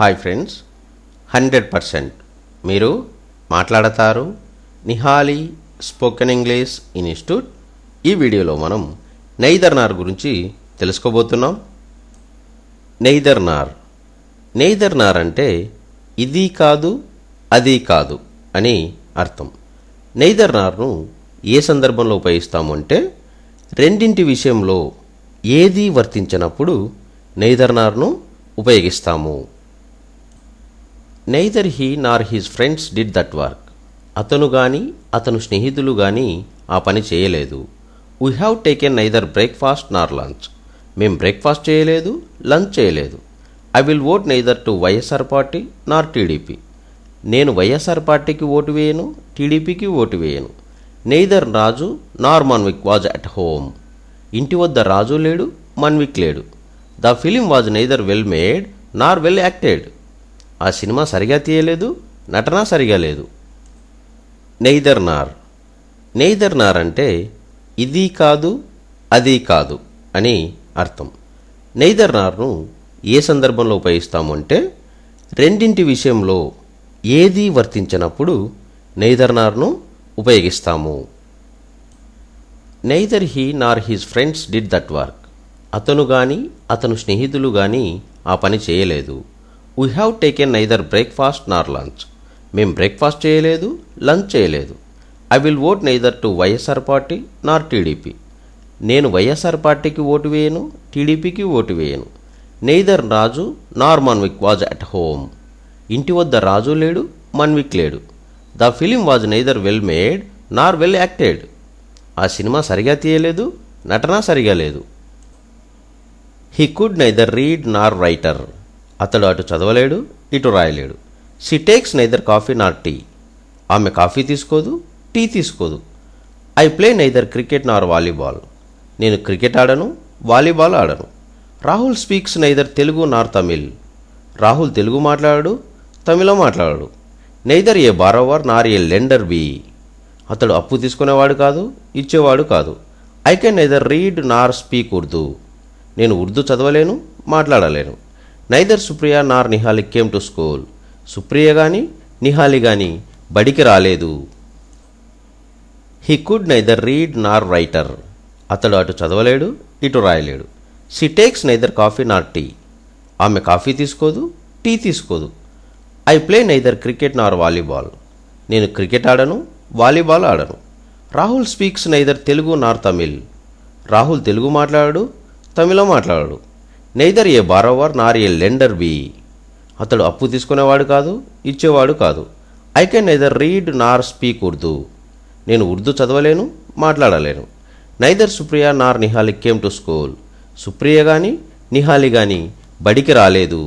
Hi friends, 100% మీరు మాట్లాడతారు Nihali spoken English institute. ఈ వీడియోలో మనం నెయిదర్ నార్ గురించి తెలుసుకోబోతున్నాం. నెయిదర్ నార్ అంటే ఇది కాదు అది కాదు అని అర్థం. నెయిదర్ నార్ను ఏ సందర్భంలో ఉపయోగిస్తాము అంటే రెండింటి విషయంలో ఏది వర్తించినప్పుడు నెయిదర్ నార్ను ఉపయోగిస్తాము. Neither he Nar his friends did that work. అతను గాని అతను స్నేహితులు గాని ఆ పని చేయలేదు. We have taken neither breakfast Nar lunch. మేం బ్రేక్ఫాస్ట్ చేయలేదు, లంచ్ చేయలేదు. I will vote neither to YSR party Nar TDP. నేను వైఎస్ఆర్ పార్టీకి ఓటు వేయను, టీడీపీకి ఓటు వేయను. Neither Raju Nar Manvik was at home. ఇంటి వద్ద రాజు లేడు, మన్విక్ లేడు. The film was neither well made nor well acted. ఆ సినిమా సరిగా తీయలేదు, నటన సరిగా లేదు. నెయిదర్ నార్ అంటే ఇది కాదు అది కాదు అని అర్థం. నెయిదర్ నార్ను ఏ సందర్భంలో ఉపయోగిస్తాము అంటే రెండింటి విషయంలో ఏది వర్తించినప్పుడు నెయిదర్ నార్ను ఉపయోగిస్తాము. Neither he Nar his friends did that work. అతను గాని అతను స్నేహితులు గాని ఆ పని చేయలేదు. We have taken neither breakfast Nar lunch. మేం బ్రేక్ఫాస్ట్ చేయలేదు, లంచ్ చేయలేదు. I will vote neither to YSR party Nar TDP. నేను వైఎస్ఆర్ పార్టీకి ఓటు వేయను, టీడీపీకి ఓటు వేయను. Neither Raju Nar Manvik was at home. ఇంటి వద్ద రాజు లేడు, మన్విక్ లేడు. The film was neither well made nor well acted. ఆ సినిమా సరిగా తీయలేదు, నటన సరిగా లేదు. He could neither read nor writer. అతడు అటు చదవలేడు, ఇటు రాయలేడు. She takes neither coffee nor tea. ఆమె కాఫీ తీసుకోదు, టీ తీసుకోదు. I play neither cricket nor volleyball. నేను క్రికెట్ ఆడను, వాలీబాల్ ఆడను. Rahul speaks neither Telugu nor Tamil. Rahul Telugu మాట్లాడాడు, తమిళం మాట్లాడాడు. Neither A borrower Nar A lender be. అతడు అప్పు తీసుకునేవాడు కాదు, ఇచ్చేవాడు కాదు. I can neither read nor speak Urdu. నేను ఉర్దూ చదవలేను, మాట్లాడలేను. Neither Supriya nor Nihali came to school. Supriya గాని నిహాలి గాని బడికి రాలేదు. He could neither read nor writer. అతడు అటు చదవలేడు, ఇటు రాయలేడు. She takes neither coffee nor tea. ఆమె కాఫీ తీసుకోదు, టీ తీసుకోదు. I play neither cricket nor volleyball. నేను క్రికెట్ ఆడను, వాలీబాల్ ఆడను. Rahul speaks neither Telugu nor Tamil. Rahul Telugu మాట్లాడాడు, తమిళం మాట్లాడాడు. Neither A borrower Nar A lender be. అతడు అప్పు తీసుకునేవాడు కాదు, ఇచ్చేవాడు కాదు. I can neither read nor speak Urdu. నేను ఉర్దూ చదవలేను, మాట్లాడలేను. Neither Supriya nor Nihali came to school. Supriya గాని నిహాలి గాని బడికి రాలేదు.